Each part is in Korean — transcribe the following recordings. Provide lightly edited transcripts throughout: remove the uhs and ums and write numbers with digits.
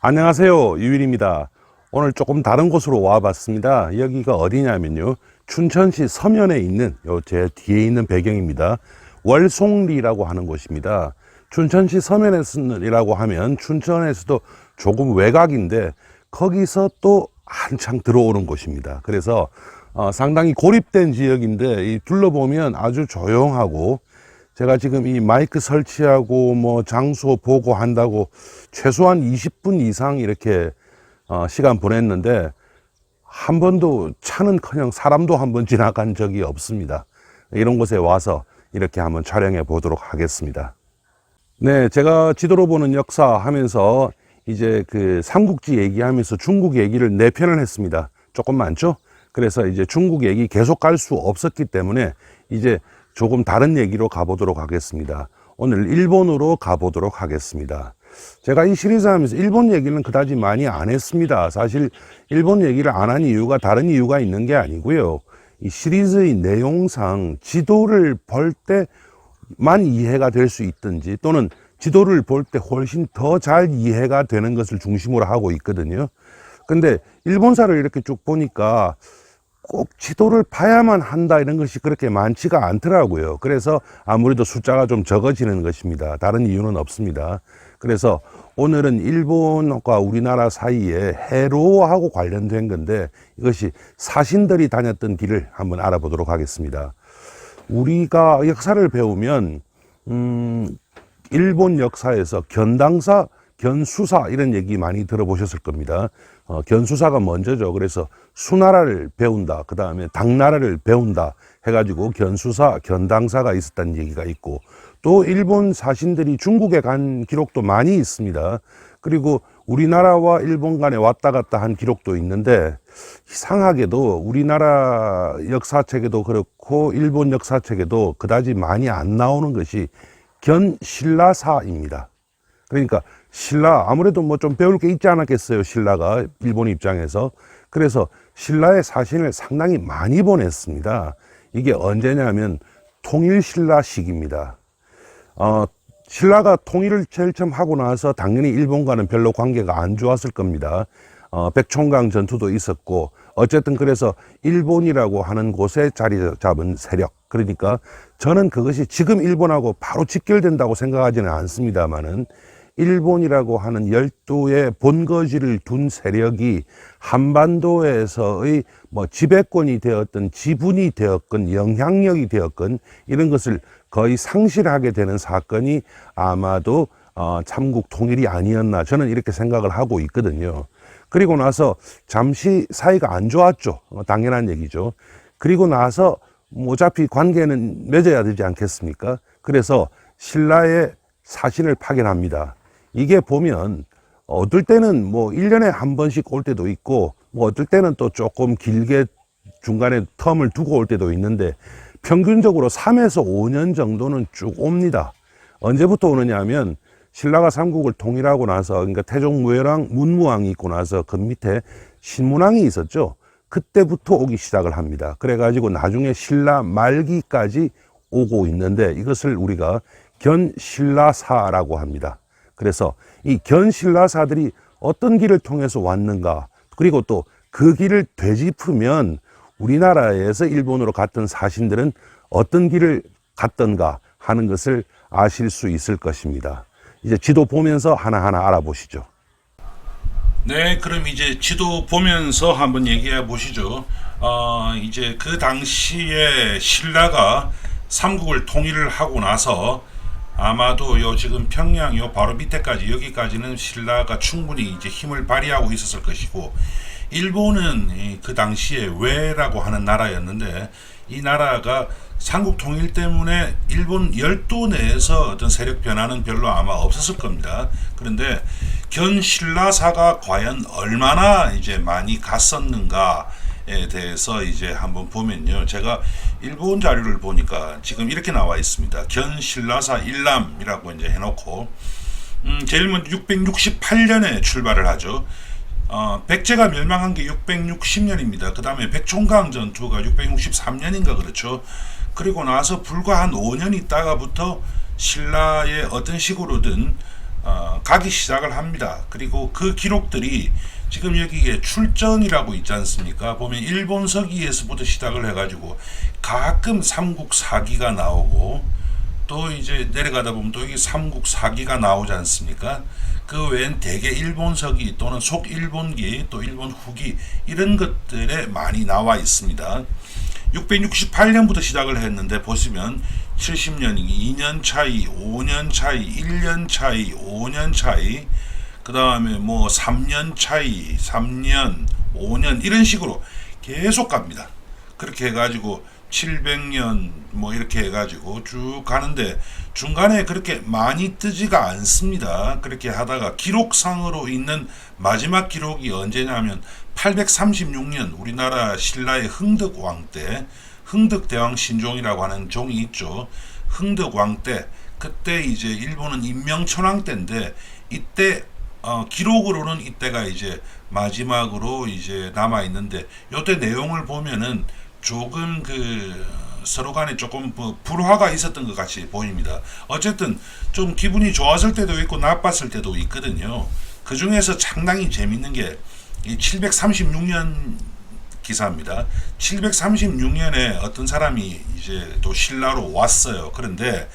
안녕하세요, 유일입니다. 오늘 조금 다른 곳으로 와봤습니다. 여기가 어디냐면요, 춘천시 서면에 있는 제 뒤에 있는 배경입니다. 월송리라고 하는 곳입니다. 춘천시 서면이라고 하면 춘천에서도 조금 외곽인데 거기서 또 한창 들어오는 곳입니다. 그래서 상당히 고립된 지역인데 이 둘러보면 아주 조용하고, 제가 지금 이 마이크 설치하고 뭐 장소 보고 한다고 최소한 20분 이상 이렇게 시간 보냈는데 한 번도 차는커녕 사람도 한 번 지나간 적이 없습니다. 이런 곳에 와서 이렇게 한번 촬영해 보도록 하겠습니다. 네, 제가 지도로 보는 역사 하면서 이제 그 삼국지 얘기하면서 중국 얘기를 4편을 했습니다. 조금 많죠? 그래서 이제 중국 얘기 계속 갈 수 없었기 때문에 이제 조금 다른 얘기로 가보도록 하겠습니다. 오늘 일본으로 가보도록 하겠습니다. 제가 이 시리즈 하면서 일본 얘기는 그다지 많이 안 했습니다. 사실 일본 얘기를 안 한 이유가 다른 이유가 있는 게 아니고요. 이 시리즈의 내용상 지도를 볼 때만 이해가 될 수 있든지 또는 지도를 볼 때 훨씬 더 잘 이해가 되는 것을 중심으로 하고 있거든요. 근데 일본사를 이렇게 쭉 보니까 꼭 지도를 봐야만 한다 이런 것이 그렇게 많지가 않더라고요. 그래서 아무래도 숫자가 좀 적어지는 것입니다. 다른 이유는 없습니다. 그래서 오늘은 일본과 우리나라 사이에 해로하고 관련된 건데 이것이 사신들이 다녔던 길을 한번 알아보도록 하겠습니다. 우리가 역사를 배우면 일본 역사에서 견당사, 견수사 이런 얘기 많이 들어보셨을 겁니다. 견수사가 먼저죠. 그래서 수나라를 배운다, 그 다음에 당나라를 배운다 해가지고 견수사, 견당사가 있었다는 얘기가 있고, 또 일본 사신들이 중국에 간 기록도 많이 있습니다. 그리고 우리나라와 일본 간에 왔다 갔다 한 기록도 있는데 이상하게도 우리나라 역사책에도 그렇고 일본 역사책에도 그다지 많이 안 나오는 것이 견신라사입니다. 그러니까 신라, 아무래도 뭐 좀 배울 게 있지 않았겠어요, 신라가 일본 입장에서. 그래서 신라의 사신을 상당히 많이 보냈습니다. 이게 언제냐면 통일신라 시기입니다. 신라가 통일을 제일 처음 하고 나서 당연히 일본과는 별로 관계가 안 좋았을 겁니다. 백총강 전투도 있었고, 어쨌든 그래서 일본이라고 하는 곳에 자리 잡은 세력, 그러니까 저는 그것이 지금 일본하고 바로 직결된다고 생각하지는 않습니다만은 일본이라고 하는 12의 본거지를 둔 세력이 한반도에서의 뭐 지배권이 되었든 지분이 되었건 영향력이 되었건 이런 것을 거의 상실하게 되는 사건이 아마도 삼국 통일이 아니었나, 저는 이렇게 생각을 하고 있거든요. 그리고 나서 잠시 사이가 안 좋았죠. 당연한 얘기죠. 그리고 나서 어차피 관계는 맺어야 되지 않겠습니까? 그래서 신라의 사신을 파견합니다. 이게 보면 어떨 때는 뭐 1년에 한 번씩 올 때도 있고, 뭐 어떨 때는 또 조금 길게 중간에 텀을 두고 올 때도 있는데 평균적으로 3에서 5년 정도는 쭉 옵니다. 언제부터 오느냐 하면 신라가 삼국을 통일하고 나서, 그러니까 태종무예랑 문무왕이 있고 나서 그 밑에 신문왕이 있었죠. 그때부터 오기 시작을 합니다. 그래가지고 나중에 신라 말기까지 오고 있는데 이것을 우리가 견신라사라고 합니다. 그래서 이 견신라사들이 어떤 길을 통해서 왔는가, 그리고 또 그 길을 되짚으면 우리나라에서 일본으로 갔던 사신들은 어떤 길을 갔던가 하는 것을 아실 수 있을 것입니다. 이제 지도 보면서 하나하나 알아보시죠. 네, 그럼 이제 지도 보면서 한번 얘기해 보시죠. 이제 그 당시에 신라가 삼국을 통일을 하고 나서 아마도 요 지금 평양 요 바로 밑에까지 여기까지는 신라가 충분히 이제 힘을 발휘하고 있었을 것이고, 일본은 그 당시에 외라고 하는 나라였는데 이 나라가 삼국 통일 때문에 일본 열도 내에서 어떤 세력 변화는 별로 아마 없었을 겁니다. 그런데 견신라사가 과연 얼마나 이제 많이 갔었는가에 대해서 이제 한번 보면요, 제가 일본 자료를 보니까 지금 이렇게 나와 있습니다. 견신라사 일남이라고 이제 해놓고 제일 먼저 668년에 출발을 하죠. 백제가 멸망한 게 660년입니다. 그 다음에 백총강 전투가 663년인가 그렇죠. 그리고 나서 불과 한 5년 있다가부터 신라의 어떤 식으로든 가기 시작을 합니다. 그리고 그 기록들이 지금 여기에 출전이라고 있지 않습니까? 보면 일본 서기에서부터 시작을 해가지고 가끔 삼국 사기가 나오고 또 이제 내려가다 보면 또 여기 삼국 사기가 나오지 않습니까? 그 외엔 대개 일본 서기 또는 속일본기 또 일본 후기 이런 것들에 많이 나와 있습니다. 668년부터 시작을 했는데 보시면 70년이 2년 차이, 5년 차이, 1년 차이, 5년 차이, 그 다음에 뭐 3년 차이, 3년, 5년 이런 식으로 계속 갑니다. 그렇게 해가지고 700년 뭐 이렇게 해가지고 쭉 가는데 중간에 그렇게 많이 뜨지가 않습니다. 그렇게 하다가 기록상으로 있는 마지막 기록이 언제냐면 836년 우리나라 신라의 흥덕왕 때 흥덕대왕 신종이라고 하는 종이 있죠. 흥덕왕 때 그때 이제 일본은 임명천왕 때인데 이때 기록으로는 이때가 이제 마지막으로 이제 남아 있는데 요때 내용을 보면은 조금 서로 간에 조금 불화가 있었던 것 같이 보입니다. 어쨌든 좀 기분이 좋았을 때도 있고 나빴을 때도 있거든요. 그 중에서 상당히 재밌는 게 이 736년 기사입니다. 736년에 어떤 사람이 이제 또 신라로 왔어요. 그런데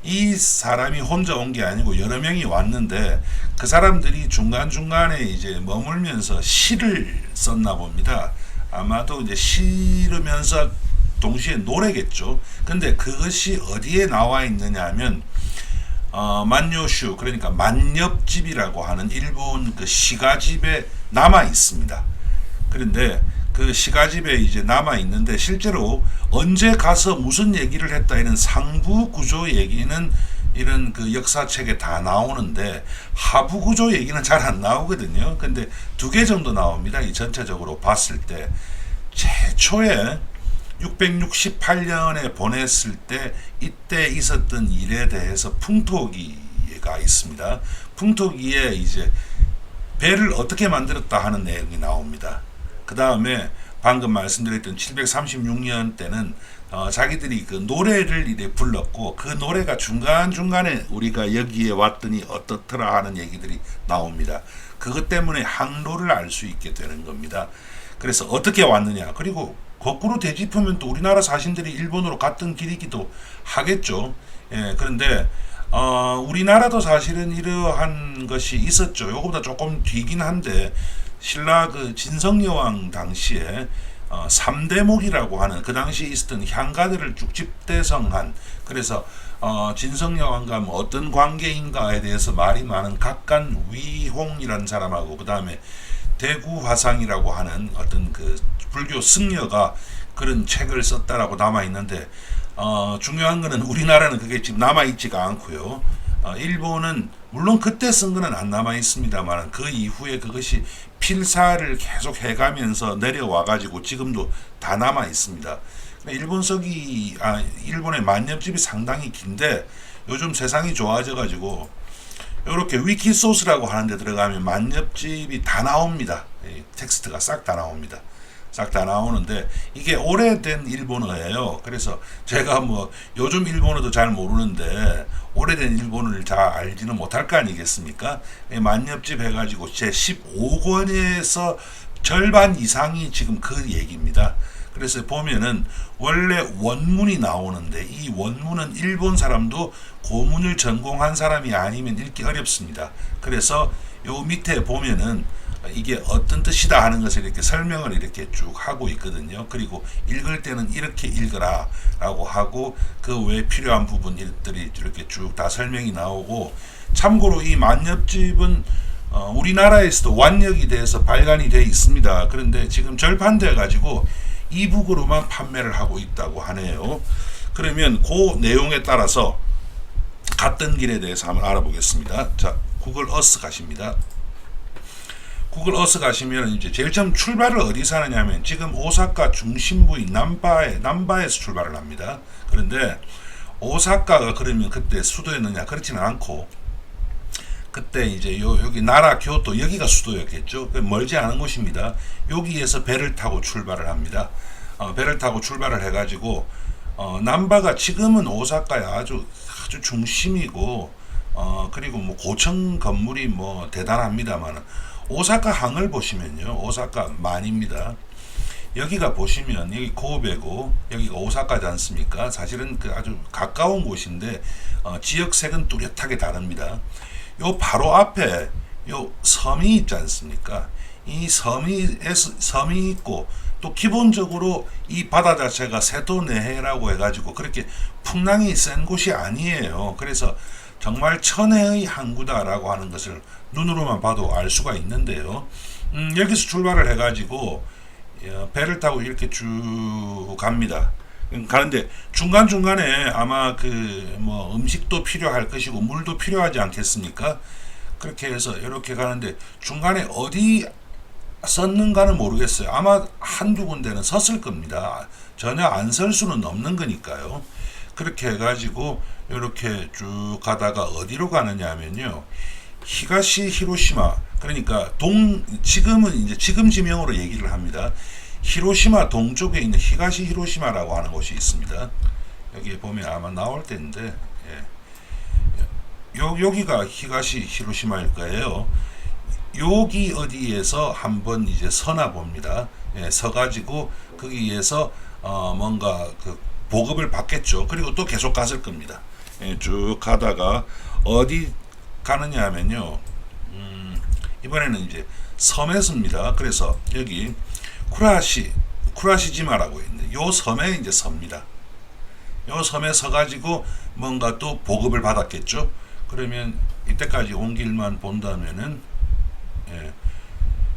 이 사람이 혼자 온 게 아니고 여러 명이 왔는데 그 사람들이 중간중간에 이제 머물면서 시를 썼나 봅니다. 아마도 이제 시르면서 동시에 노래겠죠. 근데 그것이 어디에 나와 있느냐 하면 만요슈 그러니까 만엽집이라고 하는 일본 그 시가집에 남아 있습니다. 그런데 그 시가집에 이제 남아 있는데 실제로 언제 가서 무슨 얘기를 했다 이런 상부 구조 얘기는 이런 그 역사책에 다 나오는데 하부 구조 얘기는 잘 안 나오거든요. 근데 두 개 정도 나옵니다. 이 전체적으로 봤을 때 최초에 668년에 보냈을 때 이때 있었던 일에 대해서 풍토기가 있습니다. 풍토기에 이제 배를 어떻게 만들었다 하는 내용이 나옵니다. 그 다음에 방금 말씀드렸던 736년 때는 자기들이 그 노래를 이래 불렀고 그 노래가 중간중간에 우리가 여기에 왔더니 어떻더라 하는 얘기들이 나옵니다. 그것 때문에 항로를 알 수 있게 되는 겁니다. 그래서 어떻게 왔느냐 그리고 거꾸로 되짚으면 또 우리나라 사신들이 일본으로 갔던 길이기도 하겠죠. 예, 그런데 우리나라도 사실은 이러한 것이 있었죠. 요거보다 조금 뒤긴 한데 신라 그 진성여왕 당시에 3대목이라고 하는 그 당시에 있었던 향가들을 쭉 집대성한 그래서 진성여왕과 뭐 어떤 관계인가에 대해서 말이 많은 각간 위홍이라는 사람하고 그 다음에 대구화상이라고 하는 어떤 그 불교 승려가 그런 책을 썼다라고 남아 있는데 중요한 거는 우리나라는 그게 지금 남아 있지가 않고요. 일본은 물론 그때 쓴 거는 안 남아 있습니다만 그 이후에 그것이 필사를 계속 해가면서 내려와 가지고 지금도 다 남아 있습니다. 일본의 만엽집이 상당히 긴데 요즘 세상이 좋아져 가지고 이렇게 위키소스라고 하는데 들어가면 만엽집이 다 나옵니다. 텍스트가 싹 다 나옵니다. 싹 다 나오는데 이게 오래된 일본어예요. 그래서 제가 뭐 요즘 일본어도 잘 모르는데 오래된 일본어를 잘 알지는 못할 거 아니겠습니까? 만엽집 해가지고 제 15권에서 절반 이상이 지금 그 얘기입니다. 그래서 보면은 원래 원문이 나오는데 이 원문은 일본 사람도 고문을 전공한 사람이 아니면 읽기 어렵습니다. 그래서 요 밑에 보면은 이게 어떤 뜻이다 하는 것을 이렇게 설명을 이렇게 쭉 하고 있거든요. 그리고 읽을 때는 이렇게 읽어라 라고 하고 그 외에 필요한 부분들이 이렇게 쭉 다 설명이 나오고 참고로 이 만엽집은 우리나라에서도 완역이 돼서 발간이 되어 있습니다. 그런데 지금 절판돼 가지고 이북으로만 판매를 하고 있다고 하네요. 그러면 그 내용에 따라서 갔던 길에 대해서 한번 알아보겠습니다. 자, 구글 어스 가십니다. 구글 어스 가시면 이제 제일 처음 출발을 어디서 하느냐면 지금 오사카 중심부인 남바에서 출발을 합니다. 그런데 오사카가 그러면 그때 수도였느냐 그렇지는 않고 그때 이제 여기 나라 교토 여기가 수도였겠죠. 멀지 않은 곳입니다. 여기에서 배를 타고 출발을 합니다. 배를 타고 출발을 해가지고 남바가 지금은 오사카의 아주 중심이고 그리고 뭐 고층 건물이 뭐 대단합니다만 오사카 항을 보시면요, 오사카 만입니다. 여기가 보시면 여기 고베고 여기가 오사카지 않습니까? 사실은 그 아주 가까운 곳인데 지역색은 뚜렷하게 다릅니다. 요 바로 앞에 요 섬이 있지 않습니까? 이 섬이 있고 또 기본적으로 이 바다 자체가 세도내해라고 해가지고 그렇게 풍랑이 센 곳이 아니에요. 그래서 정말 천혜의 항구다라고 하는 것을 눈으로만 봐도 알 수가 있는데요. 여기서 출발을 해가지고 배를 타고 이렇게 쭉 갑니다. 가는데 중간중간에 아마 그 뭐 음식도 필요할 것이고 물도 필요하지 않겠습니까? 그렇게 해서 이렇게 가는데 중간에 어디 섰는가는 모르겠어요. 아마 한두 군데는 섰을 겁니다. 전혀 안 설 수는 없는 거니까요. 그렇게 해가지고 이렇게 쭉 가다가 어디로 가느냐 하면요, 히가시 히로시마, 그러니까 지금은 이제 지금 지명으로 얘기를 합니다. 히로시마 동쪽에 있는 히가시 히로시마라고 하는 곳이 있습니다. 여기에 보면 아마 나올 텐데, 여기가 히가시 히로시마일 거예요. 여기 어디에서 한번 이제 서나 봅니다. 서가지고 거기에서 뭔가 그 보급을 받겠죠. 그리고 또 계속 갔을 겁니다. 쭉 가다가 어디 가느냐 하면요, 이번에는 이제 섬에서입니다. 그래서 여기 쿠라시지마라고 있는데 요 섬에 이제 섭니다. 요 섬에 서가지고 뭔가 또 보급을 받았겠죠. 그러면 이때까지 온 길만 본다면은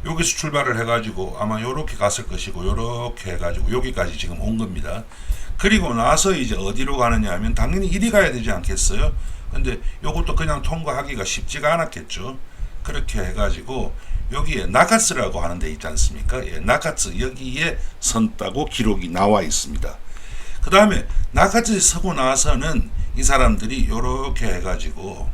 여기서 출발을 해가지고 아마 요렇게 갔을 것이고 요렇게 해가지고 여기까지 지금 온 겁니다. 그리고 나서 이제 어디로 가느냐 하면 당연히 이리 가야 되지 않겠어요? 근데 요것도 그냥 통과하기가 쉽지가 않았겠죠. 그렇게 해가지고 여기에 나카츠라고 하는 데 있지 않습니까? 나카츠 여기에 선다고 기록이 나와 있습니다. 그 다음에 나카츠에 서고 나서는 이 사람들이 요렇게 해가지고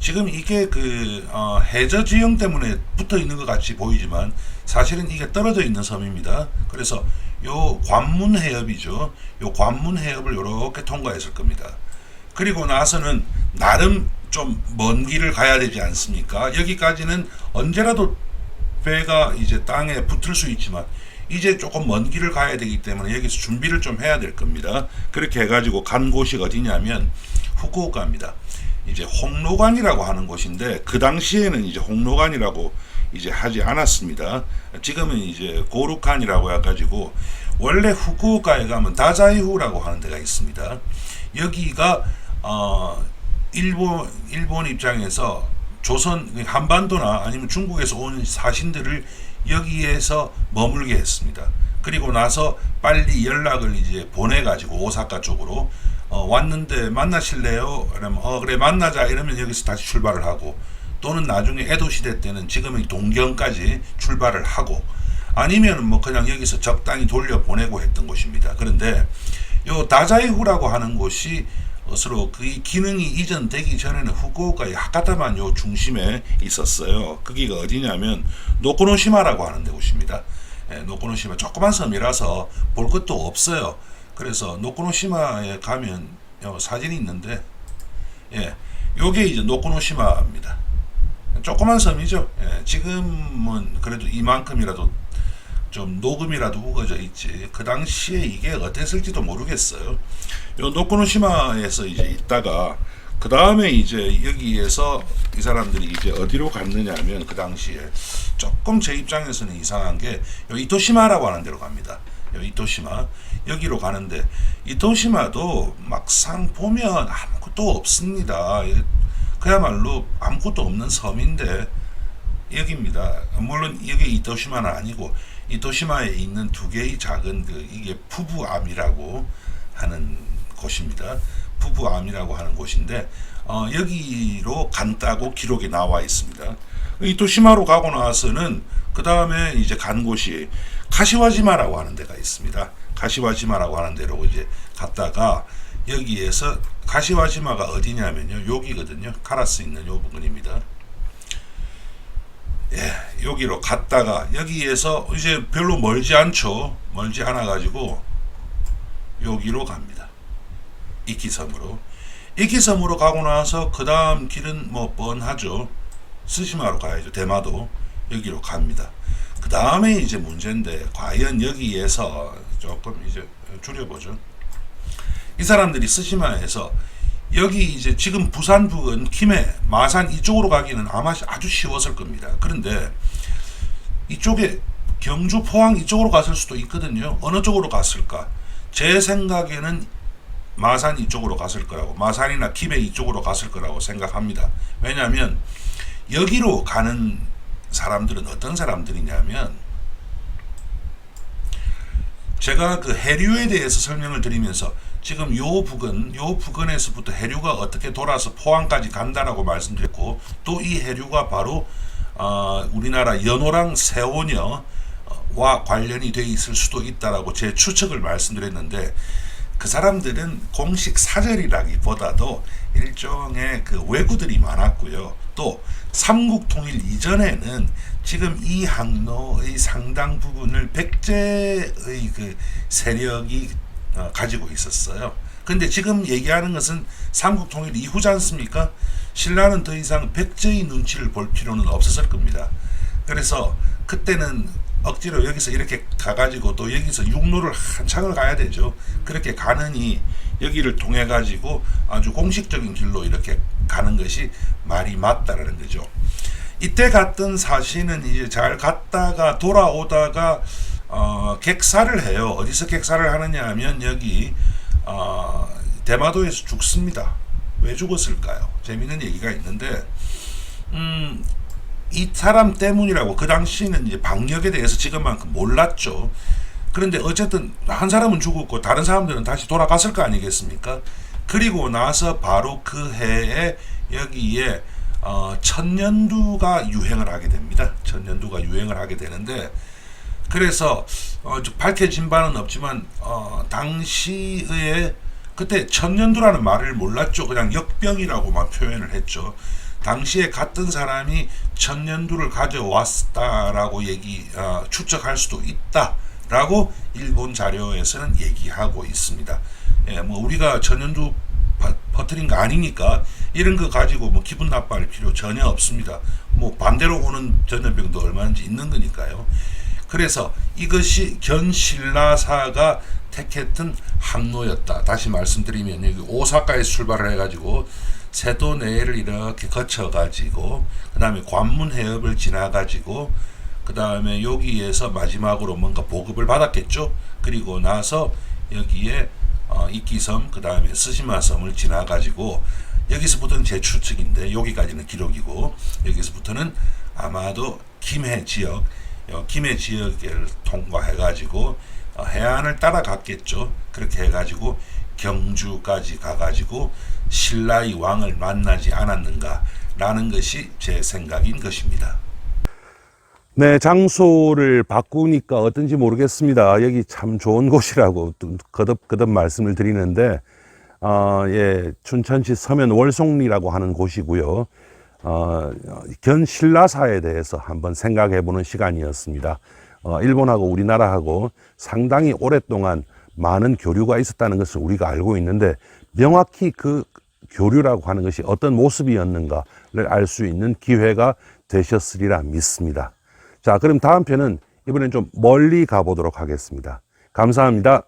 지금 이게 그 해저 지형 때문에 붙어 있는 것 같이 보이지만 사실은 이게 떨어져 있는 섬입니다. 그래서 요 관문 해협이죠. 요 관문 해협을 이렇게 통과했을 겁니다. 그리고 나서는 나름 좀 먼 길을 가야 되지 않습니까? 여기까지는 언제라도 배가 이제 땅에 붙을 수 있지만 이제 조금 먼 길을 가야 되기 때문에 여기서 준비를 좀 해야 될 겁니다. 그렇게 해가지고 간 곳이 어디냐면 후쿠오카입니다. 이제 홍로관이라고 하는 곳인데 그 당시에는 이제 홍로관이라고 이제 하지 않았습니다. 지금은 이제 고루칸이라고 해가지고 원래 후쿠오카에 가면 다자이후라고 하는 데가 있습니다. 여기가 일본 입장에서 조선 한반도나 아니면 중국에서 온 사신들을 여기에서 머물게 했습니다. 그리고 나서 빨리 연락을 이제 보내가지고 오사카 쪽으로 왔는데 만나실래요? 그러면 그래 만나자 이러면 여기서 다시 출발을 하고 또는 나중에 에도 시대 때는 지금의 동경까지 출발을 하고 아니면 뭐 그냥 여기서 적당히 돌려 보내고 했던 곳입니다. 그런데 요 다자이후라고 하는 곳이 서로 그 기능이 이전되기 전에는 후쿠오카의 하카타만 요 중심에 있었어요. 거기가 어디냐면 노코노시마라고 하는 곳입니다. 노코노시마 조그만 섬이라서 볼 것도 없어요. 그래서 노코노시마에 가면 사진이 있는데 요게 이제 노코노시마입니다. 조그만 섬이죠. 지금은 그래도 이만큼이라도 좀 녹음이라도 우거져 있지 그 당시에 이게 어땠을지도 모르겠어요. 요 노코노시마에서 이제 있다가 그 다음에 이제 여기에서 이 사람들이 이제 어디로 갔느냐 하면 그 당시에 조금 제 입장에서는 이상한 게 요 이토시마라고 하는 데로 갑니다. 요 이토시마 여기로 가는데 이토시마도 막상 보면 아무것도 없습니다. 그야말로 아무것도 없는 섬인데 여기입니다. 물론 여기 이토시마는 아니고 이토시마에 있는 두 개의 작은 이게 푸부암이라고 하는 곳입니다. 푸부암이라고 하는 곳인데 여기로 간다고 기록이 나와 있습니다. 이토시마로 가고 나서는 그 다음에 이제 간 곳이 카시와지마라고 하는 데가 있습니다. 카시와지마라고 하는 데로 이제 갔다가 여기에서 카시와지마가 어디냐면요 여기거든요. 카라스 있는 요 부분입니다. 여기로 갔다가 여기에서 이제 별로 멀지 않죠. 멀지 않아 가지고 여기로 갑니다. 이키섬으로. 이키섬으로 가고 나서 그 다음 길은 뭐 뻔하죠. 스시마로 가야죠. 대마도 여기로 갑니다. 그 다음에 이제 문제인데 과연 여기에서 조금 이제 줄여보죠. 이 사람들이 스시마에서 여기 이제 지금 부산 부근 김해 마산 이쪽으로 가기는 아마 아주 쉬웠을 겁니다. 그런데 이쪽에 경주 포항 이쪽으로 갔을 수도 있거든요. 어느 쪽으로 갔을까? 제 생각에는 마산 이쪽으로 갔을 거라고, 마산이나 김해 이쪽으로 갔을 거라고 생각합니다. 왜냐하면 여기로 가는 사람들은 어떤 사람들이냐면, 제가 그 해류에 대해서 설명을 드리면서 지금 요 부근에서부터 해류가 어떻게 돌아서 포항까지 간다라고 말씀드렸고, 또 이 해류가 바로 우리나라 연호랑 세원여와 관련이 돼 있을 수도 있다라고 제 추측을 말씀드렸는데, 그 사람들은 공식 사절이라기보다도 일종의 그 왜구들이 많았고요. 또 삼국 통일 이전에는 지금 이 항로의 상당 부분을 백제의 그 세력이 가지고 있었어요. 근데 지금 얘기하는 것은 삼국 통일 이후지 않습니까? 신라는 더 이상 백제의 눈치를 볼 필요는 없었을 겁니다. 그래서 그때는 억지로 여기서 이렇게 가가지고 또 여기서 육로를 한창을 가야 되죠. 그렇게 가느니 여기를 통해 가지고 아주 공식적인 길로 이렇게 가는 것이 말이 맞다라는 거죠. 이때 갔던 사시는 이제 잘 갔다가 돌아오다가 객사를 해요. 어디서 객사를 하느냐 하면 여기 대마도에서 죽습니다. 왜 죽었을까요? 재미있는 얘기가 있는데 이 사람 때문이라고, 그 당시에는 이제 방역에 대해서 지금만큼 몰랐죠. 그런데 어쨌든 한 사람은 죽었고 다른 사람들은 다시 돌아갔을 거 아니겠습니까? 그리고 나서 바로 그 해에 여기에 천년두가 유행을 하게 됩니다. 천년두가 유행을 하게 되는데, 그래서 밝혀진 바는 없지만 당시에 그때 천년두라는 말을 몰랐죠. 그냥 역병이라고만 표현을 했죠. 당시에 갔던 사람이 천년두를 가져왔다라고 추측할 수도 있다라고 일본 자료에서는 얘기하고 있습니다. 예, 뭐 우리가 천년두 퍼뜨린 거 아니니까 이런 거 가지고 뭐 기분 나빠할 필요 전혀 없습니다. 뭐 반대로 오는 전염병도 얼마든지 있는 거니까요. 그래서 이것이 견신라사가 택했던 항로였다. 다시 말씀드리면 여기 오사카에서 출발을 해가지고 세도 내를 이렇게 거쳐가지고 그 다음에 관문해협을 지나가지고 그 다음에 여기에서 마지막으로 뭔가 보급을 받았겠죠. 그리고 나서 여기에 이끼섬 그 다음에 스시마섬을 지나가지고, 여기서부터는 제 추측인데 여기까지는 기록이고, 여기서부터는 아마도 김해 지역을 통과해가지고 해안을 따라갔겠죠. 그렇게 해가지고 경주까지 가가지고 신라의 왕을 만나지 않았는가라는 것이 제 생각인 것입니다. 네, 장소를 바꾸니까 어떤지 모르겠습니다. 여기 참 좋은 곳이라고 거듭 말씀을 드리는데, 예, 춘천시 서면 월송리라고 하는 곳이고요. 견신라사에 대해서 한번 생각해 보는 시간이었습니다. 일본하고 우리나라하고 상당히 오랫동안 많은 교류가 있었다는 것을 우리가 알고 있는데, 명확히 그 교류라고 하는 것이 어떤 모습이었는가를 알 수 있는 기회가 되셨으리라 믿습니다. 자, 그럼 다음 편은 이번엔 좀 멀리 가보도록 하겠습니다. 감사합니다.